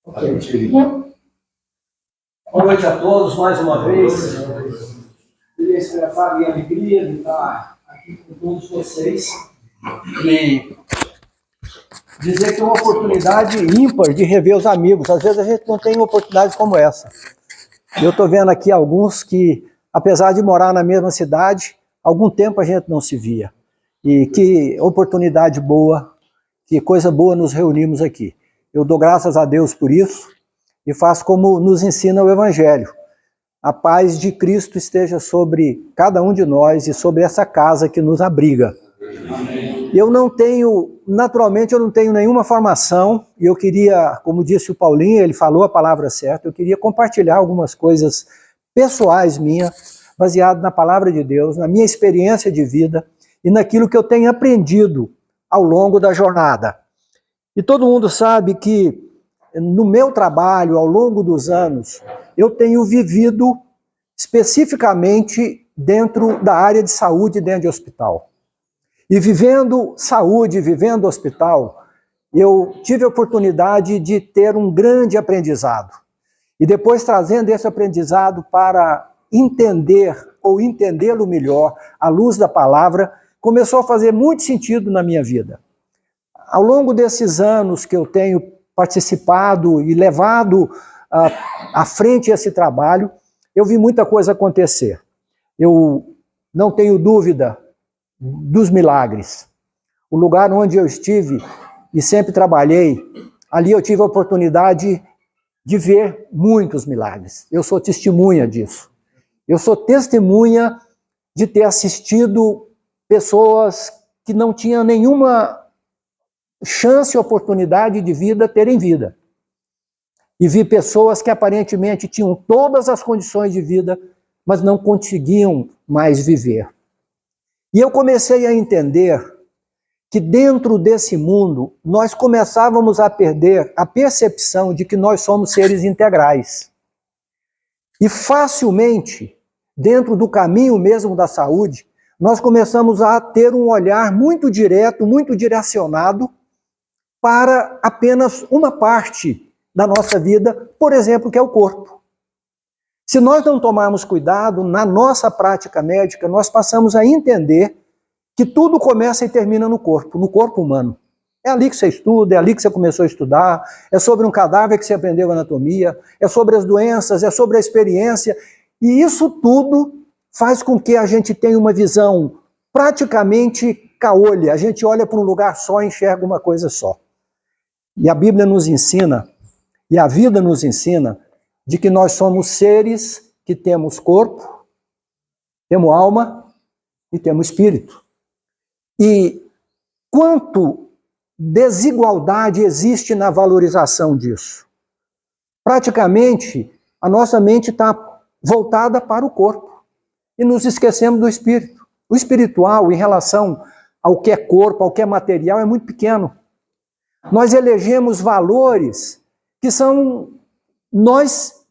Okay. Boa noite a todos, mais uma vez. Queria expressar a minha alegria de estar aqui com todos vocês e dizer que é uma oportunidade ímpar de rever os amigos. Às vezes a gente não tem oportunidades como essa. Eu estou vendo aqui alguns que, apesar de morar na mesma cidade, há algum tempo a gente não se via. E que oportunidade boa, que coisa boa nos reunimos aqui. Eu dou graças a Deus por isso e faço como nos ensina o Evangelho. A paz de Cristo esteja sobre cada um de nós e sobre essa casa que nos abriga. Amém. Naturalmente eu não tenho nenhuma formação, e eu queria, como disse o Paulinho, ele falou a palavra certa, eu queria compartilhar algumas coisas pessoais minhas, baseado na palavra de Deus, na minha experiência de vida e naquilo que eu tenho aprendido ao longo da jornada. E todo mundo sabe que no meu trabalho, ao longo dos anos, eu tenho vivido especificamente dentro da área de saúde, dentro de hospital. E vivendo saúde, vivendo hospital, eu tive a oportunidade de ter um grande aprendizado. E depois trazendo esse aprendizado para entender ou entendê-lo melhor, à luz da palavra, começou a fazer muito sentido na minha vida. Ao longo desses anos que eu tenho participado e levado à frente esse trabalho, eu vi muita coisa acontecer. Eu não tenho dúvida dos milagres. O lugar onde eu estive e sempre trabalhei, ali eu tive a oportunidade de ver muitos milagres. Eu sou testemunha disso. Eu sou testemunha de ter assistido pessoas que não tinham nenhuma chance e oportunidade de vida terem vida. E vi pessoas que aparentemente tinham todas as condições de vida, mas não conseguiam mais viver. E eu comecei a entender que dentro desse mundo, nós começávamos a perder a percepção de que nós somos seres integrais. E facilmente, dentro do caminho mesmo da saúde, nós começamos a ter um olhar muito direto, muito direcionado para apenas uma parte da nossa vida, por exemplo, que é o corpo. Se nós não tomarmos cuidado, na nossa prática médica, nós passamos a entender que tudo começa e termina no corpo humano. É ali que você estuda, é ali que você começou a estudar, é sobre um cadáver que você aprendeu anatomia, é sobre as doenças, é sobre a experiência, e isso tudo faz com que a gente tenha uma visão praticamente caolha, a gente olha para um lugar só e enxerga uma coisa só. E a Bíblia nos ensina, e a vida nos ensina, de que nós somos seres que temos corpo, temos alma e temos espírito. E quanto desigualdade existe na valorização disso? Praticamente, a nossa mente está voltada para o corpo e nos esquecemos do espírito. O espiritual, em relação ao que é corpo, ao que é material, é muito pequeno. Nós elegemos valores que nós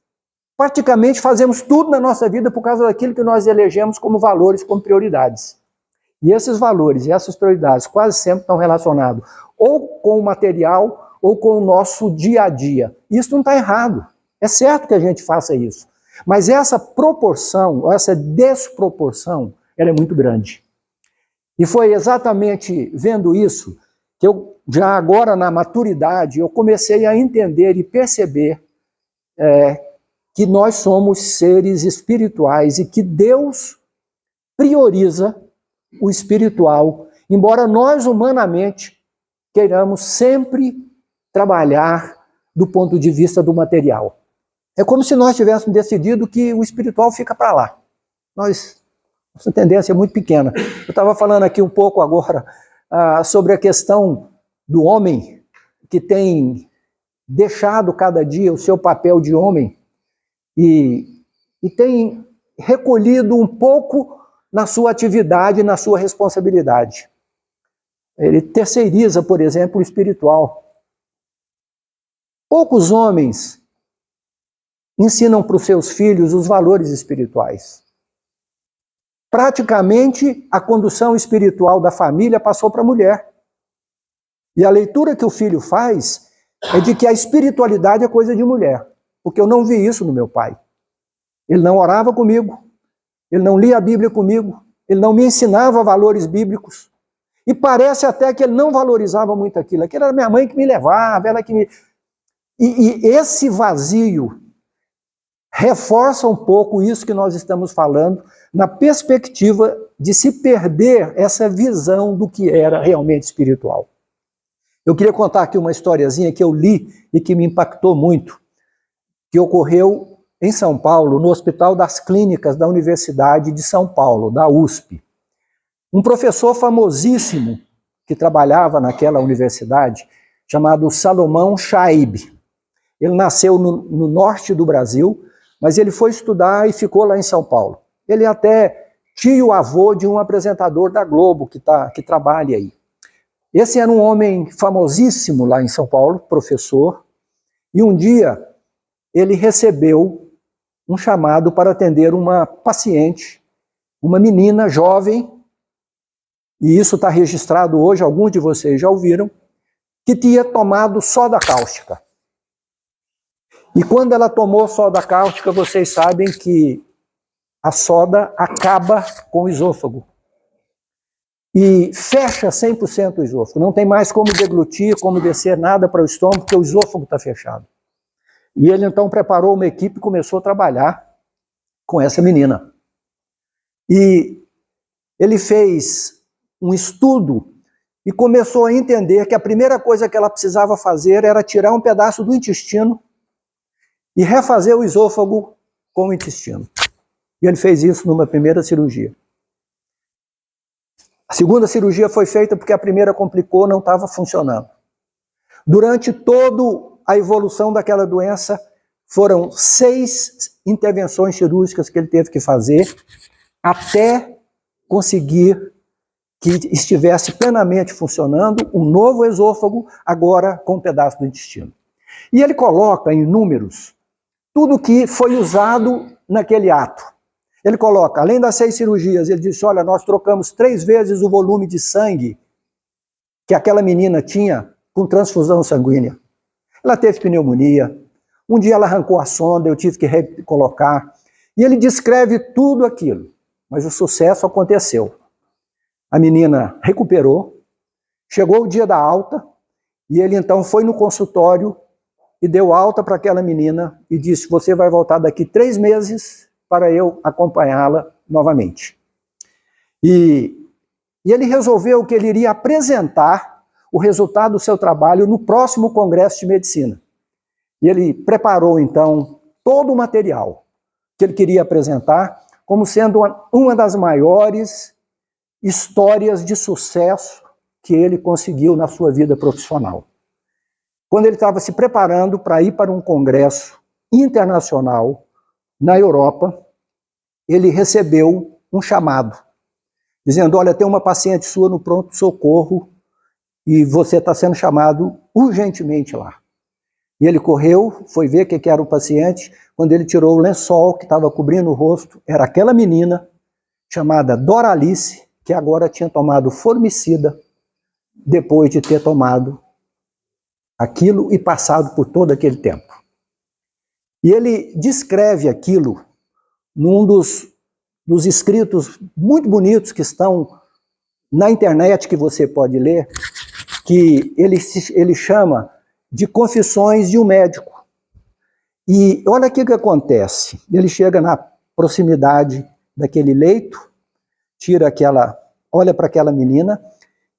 praticamente fazemos tudo na nossa vida por causa daquilo que nós elegemos como valores, como prioridades. E esses valores e essas prioridades quase sempre estão relacionados ou com o material ou com o nosso dia a dia. Isso não está errado. É certo que a gente faça isso. Mas essa proporção, ou essa desproporção, ela é muito grande. E foi exatamente vendo isso que eu, já agora na maturidade, eu comecei a entender e perceber que nós somos seres espirituais e que Deus prioriza o espiritual, embora nós humanamente queiramos sempre trabalhar do ponto de vista do material. É como se nós tivéssemos decidido que o espiritual fica para lá. Nossa tendência é muito pequena. Eu estava falando aqui um pouco agora sobre a questão do homem que tem deixado cada dia o seu papel de homem e tem recolhido um pouco na sua atividade, na sua responsabilidade. Ele terceiriza, por exemplo, o espiritual. Poucos homens ensinam para os seus filhos os valores espirituais. Praticamente, a condução espiritual da família passou para a mulher. E a leitura que o filho faz é de que a espiritualidade é coisa de mulher, porque eu não vi isso no meu pai. Ele não orava comigo, ele não lia a Bíblia comigo, ele não me ensinava valores bíblicos, e parece até que ele não valorizava muito aquilo. Aquilo era minha mãe que me levava, ela que me... E esse vazio reforça um pouco isso que nós estamos falando, na perspectiva de se perder essa visão do que era realmente espiritual. Eu queria contar aqui uma historiazinha que eu li e que me impactou muito, que ocorreu em São Paulo, no Hospital das Clínicas da Universidade de São Paulo, da USP. Um professor famosíssimo que trabalhava naquela universidade, chamado Salomão Chaib. Ele nasceu no norte do Brasil, mas ele foi estudar e ficou lá em São Paulo. Ele é até tio-avô de um apresentador da Globo que trabalha aí. Esse era um homem famosíssimo lá em São Paulo, professor, e um dia ele recebeu um chamado para atender uma paciente, uma menina jovem, e isso está registrado hoje, alguns de vocês já ouviram, que tinha tomado soda cáustica. E quando ela tomou soda cáustica, vocês sabem que a soda acaba com o esôfago. E fecha 100% o esôfago. Não tem mais como deglutir, como descer nada para o estômago, porque o esôfago está fechado. E ele então preparou uma equipe e começou a trabalhar com essa menina. E ele fez um estudo e começou a entender que a primeira coisa que ela precisava fazer era tirar um pedaço do intestino e refazer o esôfago com o intestino. E ele fez isso numa primeira cirurgia. A segunda cirurgia foi feita porque a primeira complicou, não estava funcionando. Durante toda a evolução daquela doença, foram 6 intervenções cirúrgicas que ele teve que fazer até conseguir que estivesse plenamente funcionando um novo esôfago, agora com um pedaço do intestino. E ele coloca em números tudo que foi usado naquele ato. Ele coloca, além das 6 cirurgias, ele disse, olha, nós trocamos 3 vezes o volume de sangue que aquela menina tinha com transfusão sanguínea. Ela teve pneumonia, um dia ela arrancou a sonda, eu tive que recolocar, e ele descreve tudo aquilo, mas o sucesso aconteceu. A menina recuperou, chegou o dia da alta, e ele então foi no consultório e deu alta para aquela menina e disse, você vai voltar daqui 3 meses para eu acompanhá-la novamente. E ele resolveu que ele iria apresentar o resultado do seu trabalho no próximo Congresso de Medicina. E ele preparou, então, todo o material que ele queria apresentar como sendo uma das maiores histórias de sucesso que ele conseguiu na sua vida profissional. Quando ele estava se preparando para ir para um congresso internacional na Europa, ele recebeu um chamado, dizendo, olha, tem uma paciente sua no pronto-socorro e você está sendo chamado urgentemente lá. E ele correu, foi ver o que era o paciente, quando ele tirou o lençol que estava cobrindo o rosto, era aquela menina chamada Doralice, que agora tinha tomado formicida, depois de ter tomado aquilo e passado por todo aquele tempo. E ele descreve aquilo num dos escritos muito bonitos que estão na internet, que você pode ler, que ele chama de Confissões de um Médico. E olha o que acontece. Ele chega na proximidade daquele leito, olha para aquela menina,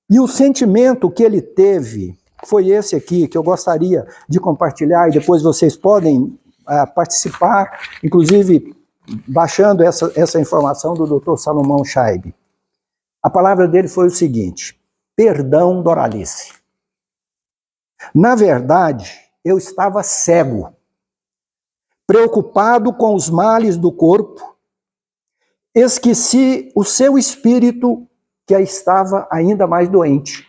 e o sentimento que ele teve foi esse aqui, que eu gostaria de compartilhar, e depois vocês podem participar, inclusive baixando essa informação do Dr. Salomão Chaib. A palavra dele foi o seguinte, perdão, Doralice. Na verdade, eu estava cego, preocupado com os males do corpo, esqueci o seu espírito que estava ainda mais doente.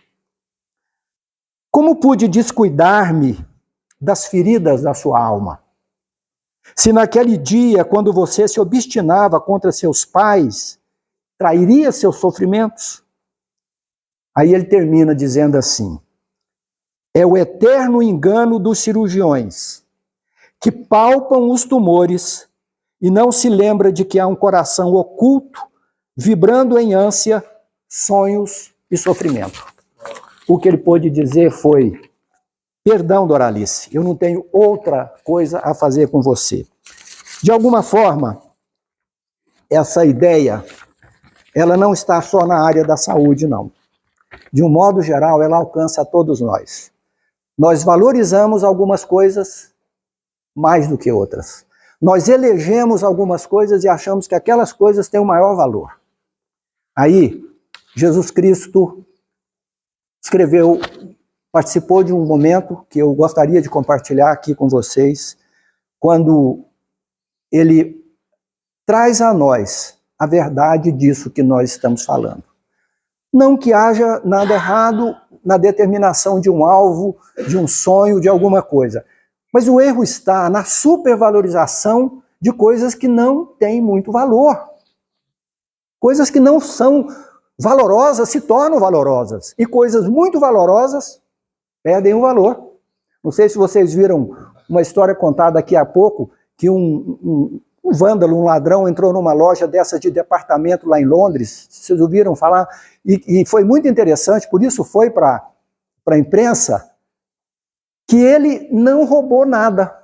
Como pude descuidar-me das feridas da sua alma? Se naquele dia, quando você se obstinava contra seus pais, trairia seus sofrimentos? Aí ele termina dizendo assim, é o eterno engano dos cirurgiões, que palpam os tumores e não se lembra de que há um coração oculto, vibrando em ânsia, sonhos e sofrimento. O que ele pôde dizer foi: perdão, Doralice, eu não tenho outra coisa a fazer com você. De alguma forma, essa ideia, ela não está só na área da saúde, não. De um modo geral, ela alcança a todos nós. Nós valorizamos algumas coisas mais do que outras. Nós elegemos algumas coisas e achamos que aquelas coisas têm o maior valor. Aí, Jesus Cristo participou de um momento que eu gostaria de compartilhar aqui com vocês, quando ele traz a nós a verdade disso que nós estamos falando. Não que haja nada errado na determinação de um alvo, de um sonho, de alguma coisa. Mas o erro está na supervalorização de coisas que não têm muito valor. Coisas que não são valorosas se tornam valorosas. E coisas muito valorosas perdem o valor. Não sei se vocês viram uma história contada aqui há pouco, que um vândalo, um ladrão, entrou numa loja dessa de departamento lá em Londres. Vocês ouviram falar? E foi muito interessante, por isso foi para a imprensa, que ele não roubou nada.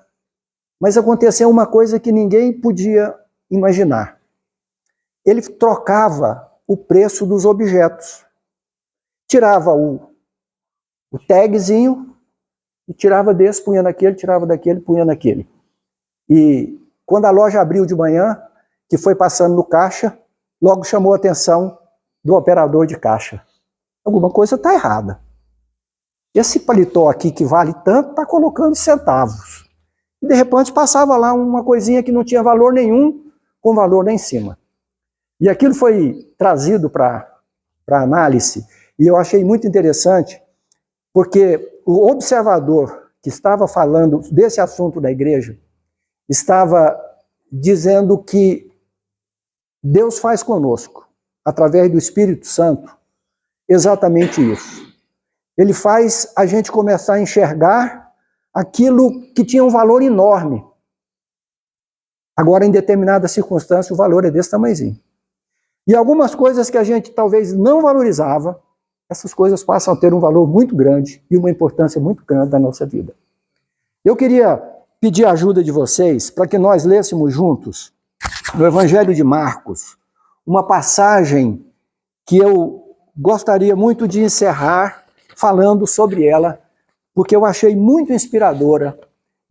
Mas aconteceu uma coisa que ninguém podia imaginar. Ele trocava o preço dos objetos. Tirava o tagzinho e tirava desse, punha naquele, tirava daquele, punha naquele. E quando a loja abriu de manhã, que foi passando no caixa, logo chamou a atenção do operador de caixa. Alguma coisa está errada. Esse paletó aqui que vale tanto está colocando centavos. E de repente passava lá uma coisinha que não tinha valor nenhum, com valor lá em cima. E aquilo foi trazido para análise, e eu achei muito interessante, porque o observador que estava falando desse assunto da igreja estava dizendo que Deus faz conosco, através do Espírito Santo, exatamente isso. Ele faz a gente começar a enxergar aquilo que tinha um valor enorme. Agora, em determinada circunstância, o valor é desse tamanhozinho. E algumas coisas que a gente talvez não valorizava, essas coisas passam a ter um valor muito grande e uma importância muito grande na nossa vida. Eu queria pedir a ajuda de vocês para que nós lêssemos juntos, no Evangelho de Marcos, uma passagem que eu gostaria muito de encerrar falando sobre ela, porque eu achei muito inspiradora,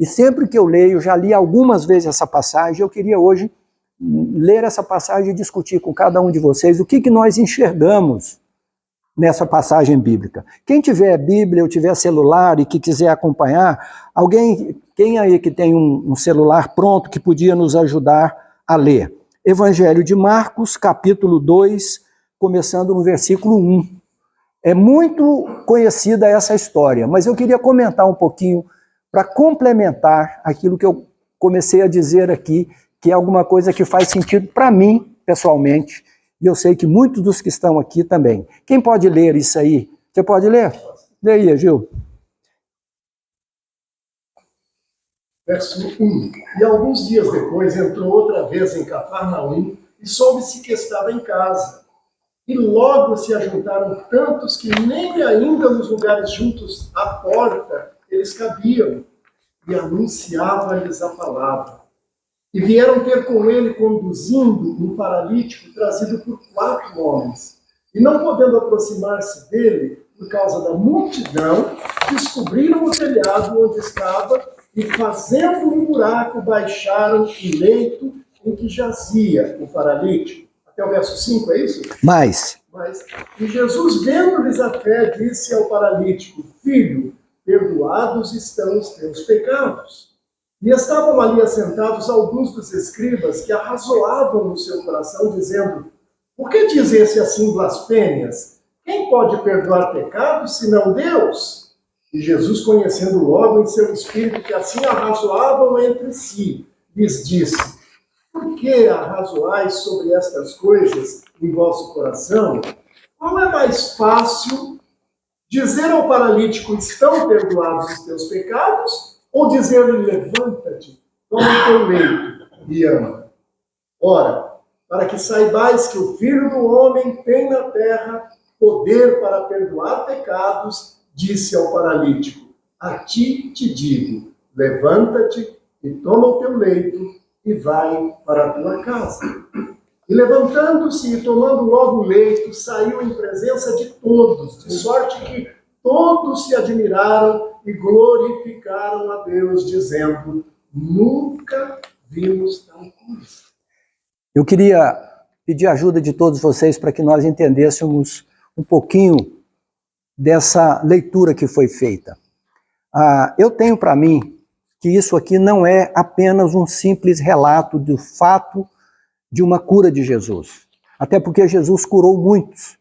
e sempre que eu leio, já li algumas vezes essa passagem, eu queria hoje ler essa passagem e discutir com cada um de vocês o que nós enxergamos nessa passagem bíblica. Quem tiver Bíblia ou tiver celular e que quiser acompanhar, quem aí que tem um celular pronto que podia nos ajudar a ler? Evangelho de Marcos, capítulo 2, começando no versículo 1. É muito conhecida essa história, mas eu queria comentar um pouquinho para complementar aquilo que eu comecei a dizer aqui, que é alguma coisa que faz sentido para mim, pessoalmente, e eu sei que muitos dos que estão aqui também. Quem pode ler isso aí? Você pode ler? Lê aí, Gil. Verso 1. E alguns dias depois entrou outra vez em Cafarnaum e soube-se que estava em casa. E logo se ajuntaram tantos que nem ainda nos lugares juntos à porta eles cabiam. E anunciava-lhes a palavra. E vieram ter com ele conduzindo um paralítico trazido por 4 homens. E não podendo aproximar-se dele, por causa da multidão, descobriram o telhado onde estava e, fazendo um buraco, baixaram o leito em que jazia o paralítico. Até o verso 5, é isso? Mais. E Jesus, vendo-lhes a fé, disse ao paralítico: Filho, perdoados estão os teus pecados. E estavam ali assentados alguns dos escribas que arrazoavam no seu coração, dizendo: Por que diz esse assim blasfêmias? Quem pode perdoar pecados, senão Deus? E Jesus, conhecendo logo em seu espírito que assim arrazoavam entre si, lhes disse: Por que arrazoais sobre estas coisas em vosso coração? Qual é mais fácil Dizer ao paralítico, estão perdoados os teus pecados? Ou dizer-lhe, levanta-te, toma o teu leito e anda? Ora, para que saibais que o Filho do Homem tem na terra poder para perdoar pecados, disse ao paralítico, a ti te digo, levanta-te e toma o teu leito e vai para a tua casa. E levantando-se e tomando logo o leito, saiu em presença de todos, de sorte que todos se admiraram e glorificaram a Deus, dizendo, nunca vimos tal coisa. Eu queria pedir a ajuda de todos vocês para que nós entendêssemos um pouquinho dessa leitura que foi feita. Eu tenho para mim que isso aqui não é apenas um simples relato do fato de uma cura de Jesus. Até porque Jesus curou muitos.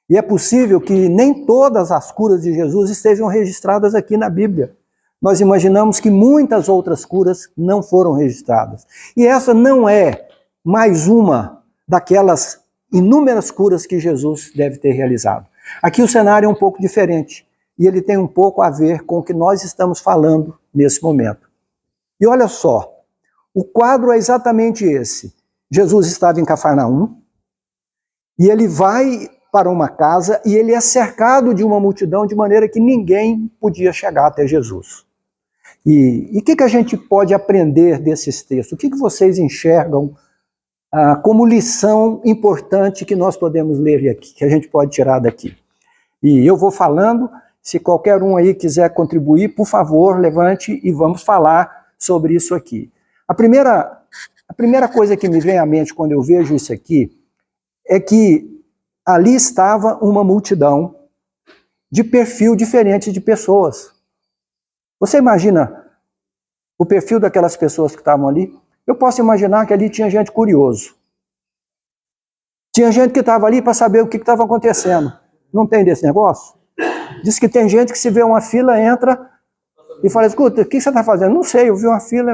E é possível que nem todas as curas de Jesus estejam registradas aqui na Bíblia. Nós imaginamos que muitas outras curas não foram registradas. E essa não é mais uma daquelas inúmeras curas que Jesus deve ter realizado. Aqui o cenário é um pouco diferente. E ele tem um pouco a ver com o que nós estamos falando nesse momento. E olha só, o quadro é exatamente esse. Jesus estava em Cafarnaum, e ele vai para uma casa, e ele é cercado de uma multidão, de maneira que ninguém podia chegar até Jesus. E o que a gente pode aprender desses textos? O que vocês enxergam como lição importante que nós podemos ler aqui, que a gente pode tirar daqui? E eu vou falando, se qualquer um aí quiser contribuir, por favor, levante e vamos falar sobre isso aqui. A primeira coisa que me vem à mente quando eu vejo isso aqui é que ali estava uma multidão de perfil diferente de pessoas. Você imagina o perfil daquelas pessoas que estavam ali? Eu posso imaginar que ali tinha gente curioso. Tinha gente que estava ali para saber o que estava acontecendo. Não tem desse negócio? Diz que tem gente que se vê uma fila, entra e fala, escuta, o que você está fazendo? Não sei, eu vi uma fila,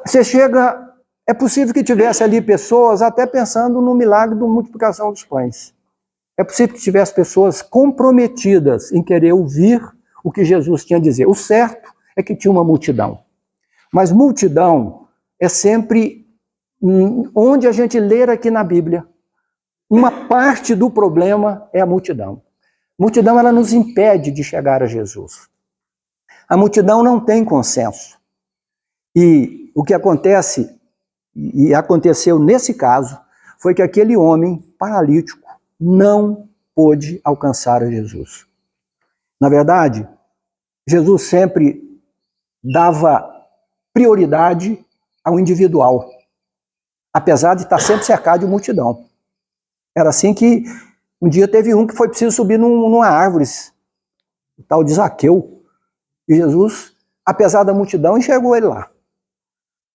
Você chega... É possível que tivesse ali pessoas até pensando no milagre da multiplicação dos pães. É possível que tivesse pessoas comprometidas em querer ouvir o que Jesus tinha a dizer. O certo é que tinha uma multidão. Mas multidão é sempre onde a gente lê aqui na Bíblia. Uma parte do problema é a multidão. A multidão ela nos impede de chegar a Jesus. A multidão não tem consenso. E o que acontece... E aconteceu nesse caso, foi que aquele homem paralítico não pôde alcançar a Jesus. Na verdade, Jesus sempre dava prioridade ao individual, apesar de estar sempre cercado de multidão. Era assim que um dia teve um que foi preciso subir numa árvore, o tal de Zaqueu, e Jesus, apesar da multidão, enxergou ele lá.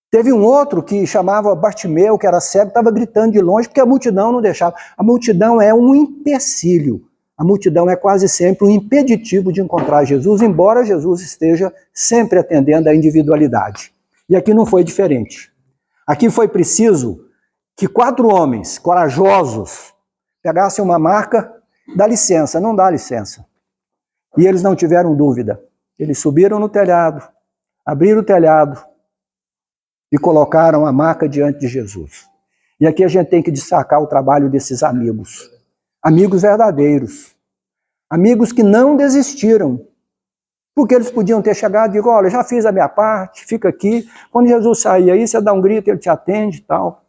Teve um outro que chamava Bartimeu, que era cego, estava gritando de longe, porque a multidão não deixava. A multidão é um empecilho. A multidão é quase sempre um impeditivo de encontrar Jesus, embora Jesus esteja sempre atendendo à individualidade. E aqui não foi diferente. Aqui foi preciso que 4 homens corajosos pegassem uma marca, dá licença, não dá licença. E eles não tiveram dúvida. Eles subiram no telhado, abriram o telhado, e colocaram a marca diante de Jesus. E aqui a gente tem que destacar o trabalho desses amigos. Amigos verdadeiros. Amigos que não desistiram. Porque eles podiam ter chegado e digo, olha, já fiz a minha parte, fica aqui. Quando Jesus sair aí, você dá um grito, ele te atende e tal.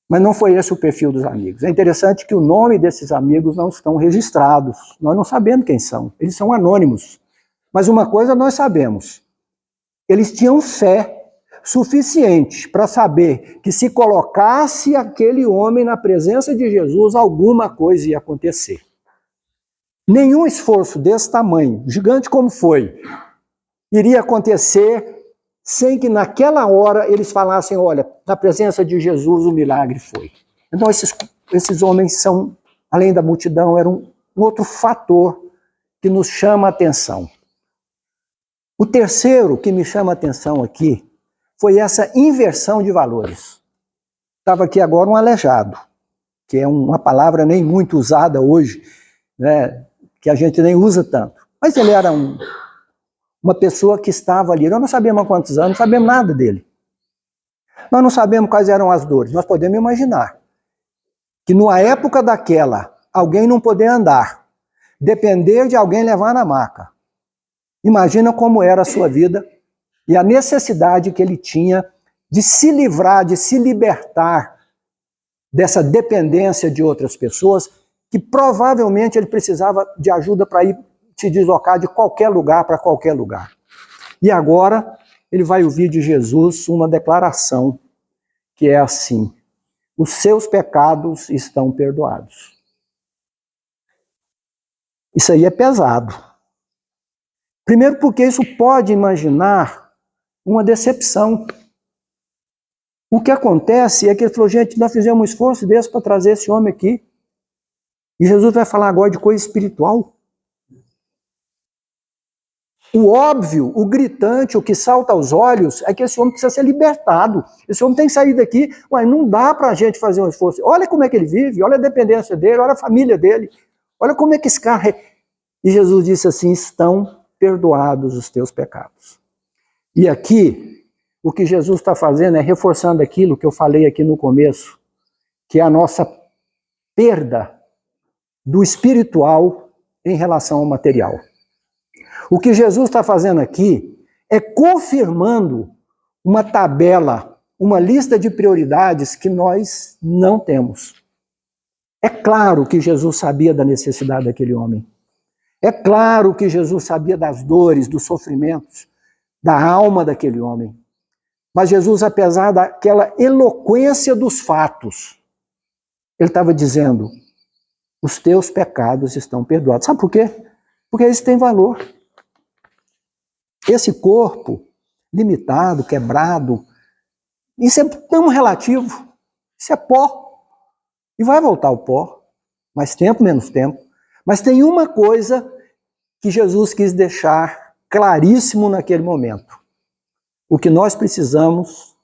Mas não foi esse o perfil dos amigos. É interessante que o nome desses amigos não estão registrados. Nós não sabemos quem são. Eles são anônimos. Mas uma coisa nós sabemos. Eles tinham fé suficiente para saber que se colocasse aquele homem na presença de Jesus, alguma coisa ia acontecer. Nenhum esforço desse tamanho, gigante como foi, iria acontecer sem que naquela hora eles falassem, olha, na presença de Jesus o milagre foi. Então esses homens são, além da multidão, eram um outro fator que nos chama a atenção. O terceiro que me chama a atenção aqui foi essa inversão de valores. Estava aqui agora um aleijado, que é uma palavra nem muito usada hoje, né, que a gente nem usa tanto. Mas ele era uma pessoa que estava ali. Nós não sabemos há quantos anos, não sabemos nada dele. Nós não sabemos quais eram as dores. Nós podemos imaginar que numa época daquela, alguém não poder andar, depender de alguém levar na maca. Imagina como era a sua vida e a necessidade que ele tinha de se livrar, de se libertar dessa dependência de outras pessoas, que provavelmente ele precisava de ajuda para ir se deslocar de qualquer lugar para qualquer lugar. E agora ele vai ouvir de Jesus uma declaração que é assim: os seus pecados estão perdoados. Isso aí é pesado. Primeiro porque isso pode imaginar uma decepção. O que acontece é que ele falou, gente, nós fizemos um esforço desse para trazer esse homem aqui. E Jesus vai falar agora de coisa espiritual. O óbvio, o gritante, o que salta aos olhos é que esse homem precisa ser libertado. Esse homem tem que sair daqui. Ué, não dá para a gente fazer um esforço. Olha como é que ele vive, olha a dependência dele, olha a família dele. Olha como é que esse cara... E Jesus disse assim, estão perdoados os teus pecados. E aqui, o que Jesus está fazendo é reforçando aquilo que eu falei aqui no começo, que é a nossa perda do espiritual em relação ao material. O que Jesus está fazendo aqui é confirmando uma tabela, uma lista de prioridades que nós não temos. É claro que Jesus sabia da necessidade daquele homem. É claro que Jesus sabia das dores, dos sofrimentos, da alma daquele homem. Mas Jesus, apesar daquela eloquência dos fatos, ele estava dizendo, os teus pecados estão perdoados. Sabe por quê? Porque isso tem valor. Esse corpo limitado, quebrado, isso é tão relativo. Isso é pó. E vai voltar ao pó. Mais tempo, menos tempo. Mas tem uma coisa que Jesus quis deixar claríssimo naquele momento. O que nós precisamos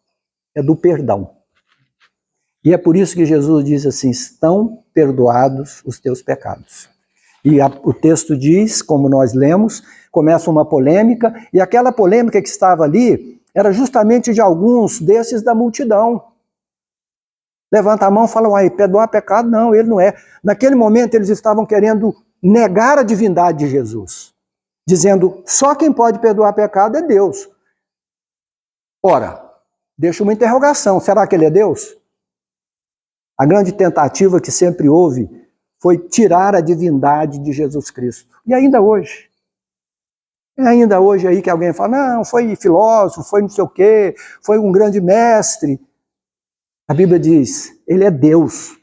é do perdão. E é por isso que Jesus diz assim, estão perdoados os teus pecados. E o texto diz, como nós lemos, começa uma polêmica, e aquela polêmica que estava ali era justamente de alguns desses da multidão. Levanta a mão e fala, uai, perdoar pecado? Não, ele não é. Naquele momento eles estavam querendo negar a divindade de Jesus, dizendo, só quem pode perdoar pecado é Deus. Ora, deixa uma interrogação, será que ele é Deus? A grande tentativa que sempre houve foi tirar a divindade de Jesus Cristo. E ainda hoje. É ainda hoje aí que alguém fala, não, foi filósofo, foi não sei o quê, foi um grande mestre. A Bíblia diz, ele é Deus.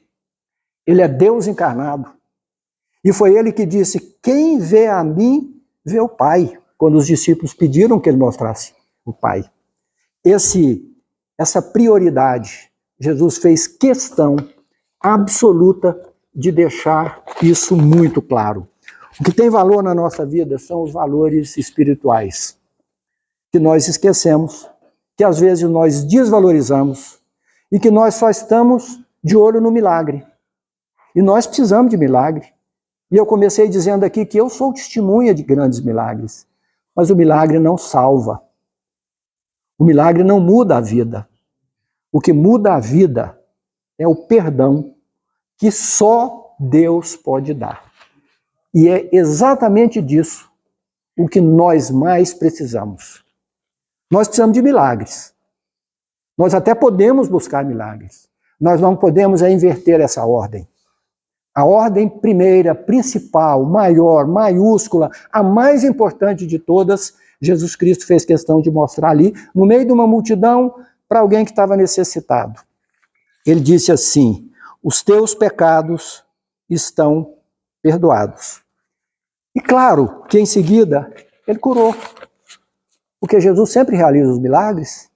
Ele é Deus encarnado. E foi ele que disse, quem vê a mim, vê o Pai. Quando os discípulos pediram que ele mostrasse o Pai. Essa prioridade, Jesus fez questão absoluta de deixar isso muito claro. O que tem valor na nossa vida são os valores espirituais, que nós esquecemos, que às vezes nós desvalorizamos e que nós só estamos de olho no milagre. E nós precisamos de milagre. E eu comecei dizendo aqui que eu sou testemunha de grandes milagres, mas o milagre não salva. O milagre não muda a vida. O que muda a vida é o perdão que só Deus pode dar. E é exatamente disso o que nós mais precisamos. Nós precisamos de milagres. Nós até podemos buscar milagres. Nós não podemos inverter essa ordem. A ordem primeira, principal, maior, maiúscula, a mais importante de todas, Jesus Cristo fez questão de mostrar ali, no meio de uma multidão, para alguém que estava necessitado. Ele disse assim, os teus pecados estão perdoados. E claro que em seguida ele curou, porque Jesus sempre realiza os milagres.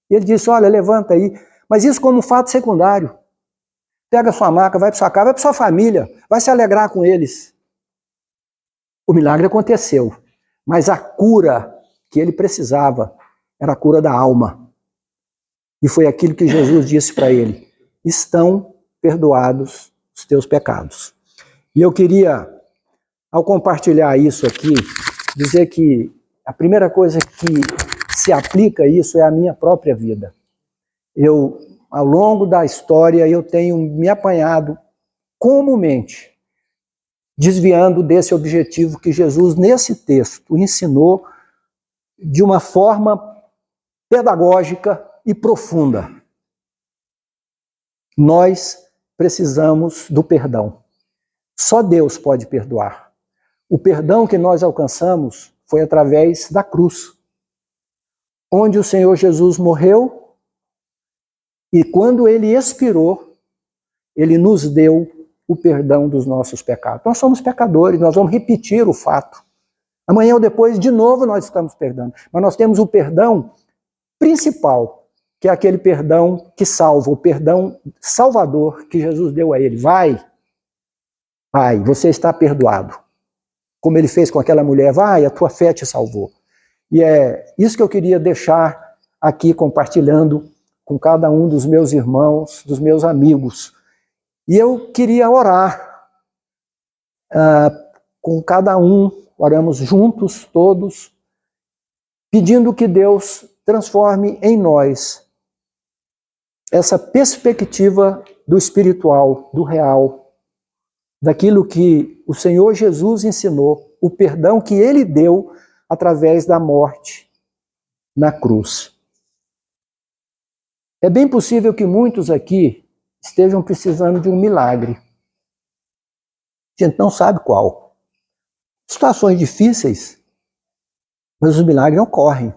E ele disse, olha, levanta aí, mas isso como um fato secundário. Pega a sua maca, vai para sua casa, vai para sua família, vai se alegrar com eles. O milagre aconteceu, mas a cura que ele precisava era a cura da alma. E foi aquilo que Jesus disse para ele, estão perdoados os teus pecados. E eu queria ao compartilhar isso aqui, dizer que a primeira coisa que se aplica a isso é a minha própria vida. Eu, ao longo da história, eu tenho me apanhado comumente, desviando desse objetivo que Jesus, nesse texto, ensinou de uma forma pedagógica e profunda. Nós precisamos do perdão. Só Deus pode perdoar. O perdão que nós alcançamos foi através da cruz, onde o Senhor Jesus morreu e quando ele expirou, ele nos deu o perdão dos nossos pecados. Nós somos pecadores, nós vamos repetir o fato. Amanhã ou depois, de novo, nós estamos perdendo. Mas nós temos o perdão principal, que é aquele perdão que salva, o perdão salvador que Jesus deu a ele. Vai, você está perdoado. Como ele fez com aquela mulher, vai, a tua fé te salvou. E é isso que eu queria deixar aqui compartilhando com cada um dos meus irmãos, dos meus amigos. E eu queria orar com cada um, oramos juntos, todos, pedindo que Deus transforme em nós essa perspectiva do espiritual, do real, daquilo que o Senhor Jesus ensinou, o perdão que ele deu através da morte na cruz. É bem possível que muitos aqui estejam precisando de um milagre. A gente não sabe qual. Situações difíceis, mas os milagres ocorrem.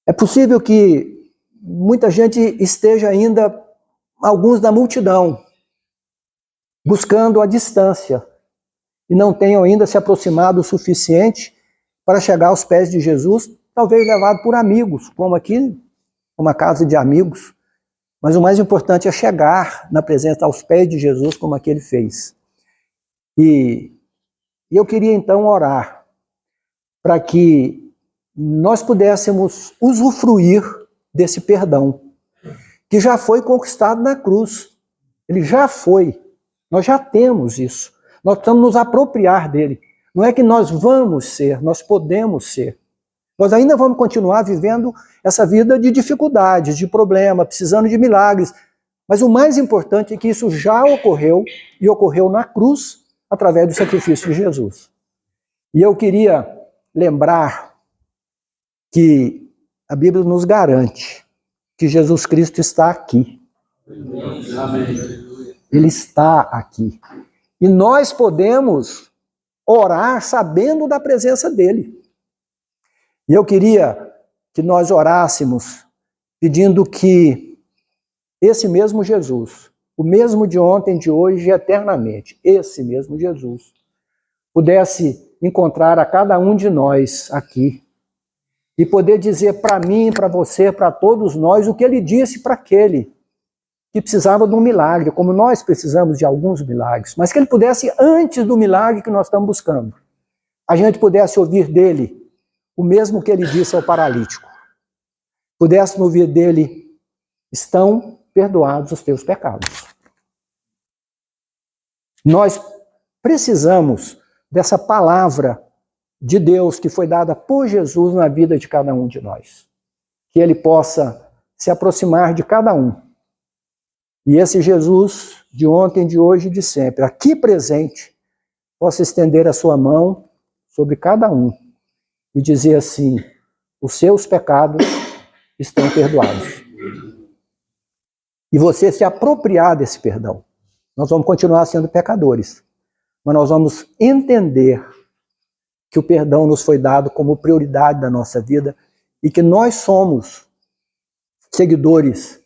É possível que muita gente esteja ainda, alguns da multidão, buscando a distância e não tenham ainda se aproximado o suficiente para chegar aos pés de Jesus, talvez levado por amigos, como aqui, uma casa de amigos. Mas o mais importante é chegar na presença, aos pés de Jesus, como aquele fez. E eu queria então orar para que nós pudéssemos usufruir desse perdão, que já foi conquistado na cruz. Ele já foi. Nós já temos isso. Nós precisamos nos apropriar dele. Não é que nós vamos ser, nós podemos ser. Nós ainda vamos continuar vivendo essa vida de dificuldades, de problema, precisando de milagres. Mas o mais importante é que isso já ocorreu, e ocorreu na cruz, através do sacrifício de Jesus. E eu queria lembrar que a Bíblia nos garante que Jesus Cristo está aqui. Amém. Ele está aqui. E nós podemos orar sabendo da presença dele. E eu queria que nós orássemos pedindo que esse mesmo Jesus, o mesmo de ontem, de hoje e eternamente, esse mesmo Jesus, pudesse encontrar a cada um de nós aqui e poder dizer para mim, para você, para todos nós, o que ele disse para aquele que precisava de um milagre, como nós precisamos de alguns milagres, mas que ele pudesse, antes do milagre que nós estamos buscando, a gente pudesse ouvir dele o mesmo que ele disse ao paralítico. Pudéssemos ouvir dele: estão perdoados os teus pecados. Nós precisamos dessa palavra de Deus que foi dada por Jesus na vida de cada um de nós. Que ele possa se aproximar de cada um. E esse Jesus de ontem, de hoje e de sempre, aqui presente, possa estender a sua mão sobre cada um e dizer assim: os seus pecados estão perdoados. E você se apropriar desse perdão. Nós vamos continuar sendo pecadores, mas nós vamos entender que o perdão nos foi dado como prioridade da nossa vida e que nós somos seguidores,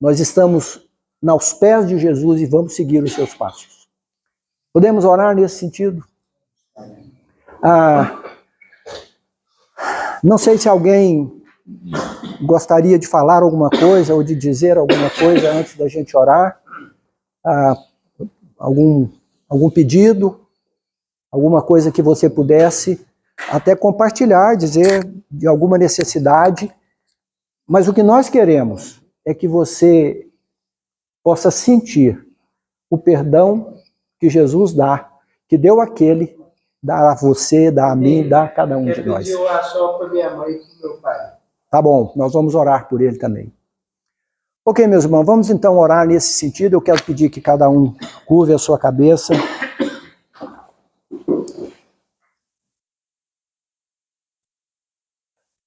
nós estamos aos pés de Jesus e vamos seguir os seus passos. Podemos orar nesse sentido? Não sei se alguém gostaria de falar alguma coisa ou de dizer alguma coisa antes da gente orar. Algum pedido, alguma coisa que você pudesse até compartilhar, dizer de alguma necessidade. Mas o que nós queremos é que você possa sentir o perdão que Jesus dá que deu aquele, dá a você, dá a mim, dá a cada um de nós. Quer pedir oração para minha mãe e para o meu pai. Tá bom, nós vamos orar por ele também. Ok, meus irmãos, vamos então orar nesse sentido. Eu quero pedir que cada um curve a sua cabeça.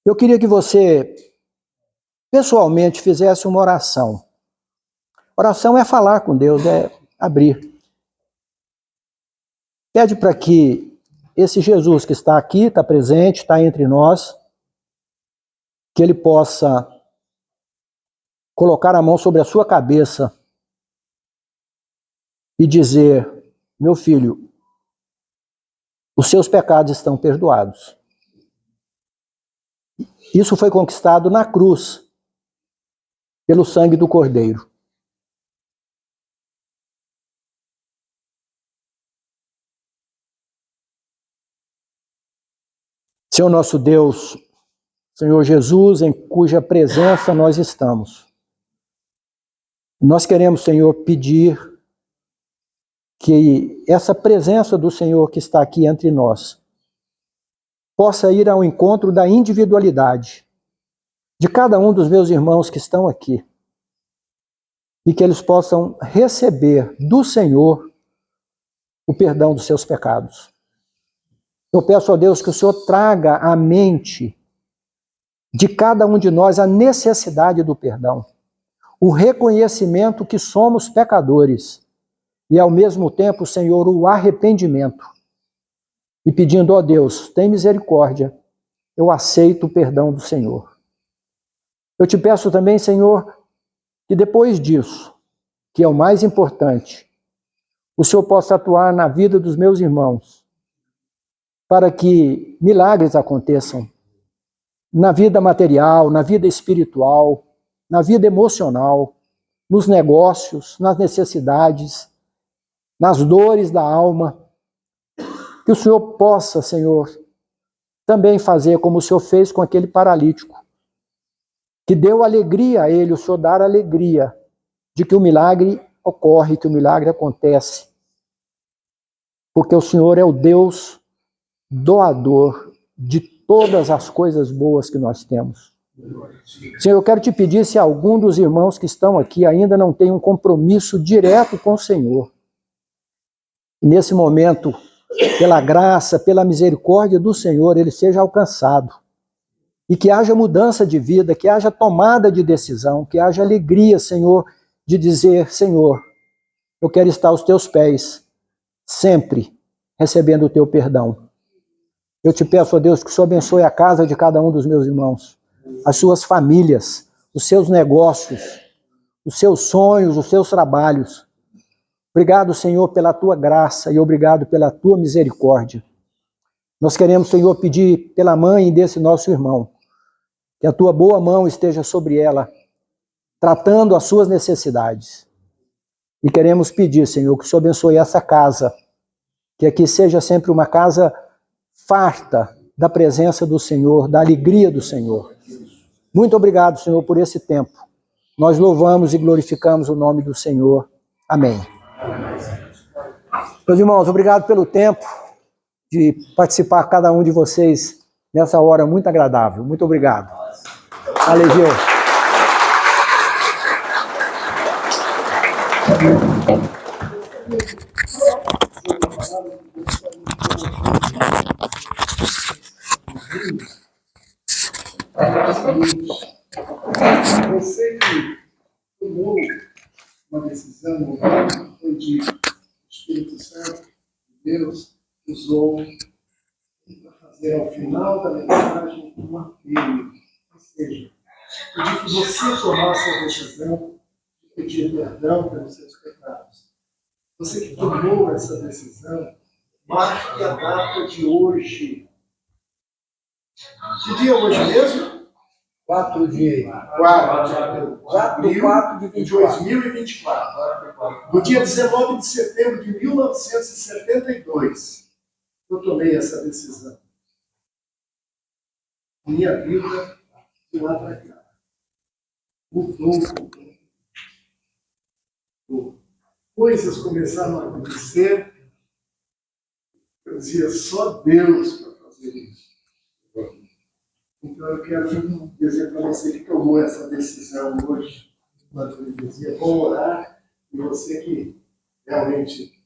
Eu queria que você, pessoalmente, fizesse uma oração. Oração é falar com Deus, é abrir. Pede para que esse Jesus que está aqui, está presente, está entre nós, que ele possa colocar a mão sobre a sua cabeça e dizer: meu filho, os seus pecados estão perdoados. Isso foi conquistado na cruz, pelo sangue do Cordeiro. Senhor nosso Deus, Senhor Jesus, em cuja presença nós estamos, nós queremos, Senhor, pedir que essa presença do Senhor que está aqui entre nós possa ir ao encontro da individualidade de cada um dos meus irmãos que estão aqui e que eles possam receber do Senhor o perdão dos seus pecados. Eu peço a Deus que o Senhor traga à mente de cada um de nós a necessidade do perdão, o reconhecimento que somos pecadores e, ao mesmo tempo, Senhor, o arrependimento. E pedindo, ó Deus, tem misericórdia, eu aceito o perdão do Senhor. Eu te peço também, Senhor, que depois disso, que é o mais importante, o Senhor possa atuar na vida dos meus irmãos, para que milagres aconteçam na vida material, na vida espiritual, na vida emocional, nos negócios, nas necessidades, nas dores da alma. Que o Senhor possa, Senhor, também fazer como o Senhor fez com aquele paralítico, que deu alegria a ele, o Senhor dar alegria de que o milagre ocorre, que o milagre acontece. Porque o Senhor é o Deus doador de todas as coisas boas que nós temos. Senhor, eu quero te pedir, se algum dos irmãos que estão aqui ainda não tem um compromisso direto com o Senhor, nesse momento, pela graça, pela misericórdia do Senhor, ele seja alcançado. E que haja mudança de vida, que haja tomada de decisão, que haja alegria, Senhor, de dizer: Senhor, eu quero estar aos teus pés, sempre recebendo o teu perdão. Eu te peço, ó Deus, que o Senhor abençoe a casa de cada um dos meus irmãos, as suas famílias, os seus negócios, os seus sonhos, os seus trabalhos. Obrigado, Senhor, pela tua graça e obrigado pela tua misericórdia. Nós queremos, Senhor, pedir pela mãe desse nosso irmão, que a tua boa mão esteja sobre ela, tratando as suas necessidades. E queremos pedir, Senhor, que o Senhor abençoe essa casa, que aqui seja sempre uma casa farta da presença do Senhor, da alegria do Senhor. Muito obrigado, Senhor, por esse tempo. Nós louvamos e glorificamos o nome do Senhor. Amém. Meus irmãos, obrigado pelo tempo de participar cada um de vocês nessa hora muito agradável. Muito obrigado. Valeu. Você que tomou uma decisão, foi de Espírito Santo, Deus usou para fazer ao final da mensagem um apelo. Ou seja, pedir que você tomasse a decisão de pedir perdão pelos seus pecados. Você que tomou essa decisão, marque a data de hoje. Que dia é hoje mesmo? 4 de 2024. No dia 19 de setembro de 1972, eu tomei essa decisão. Minha vida de lá para cá mudou completamente. Coisas começaram a acontecer Eu dizia, só Deus para fazer isso. Então eu quero dizer para você que tomou essa decisão hoje, quando ele dizia, vou orar, e você que realmente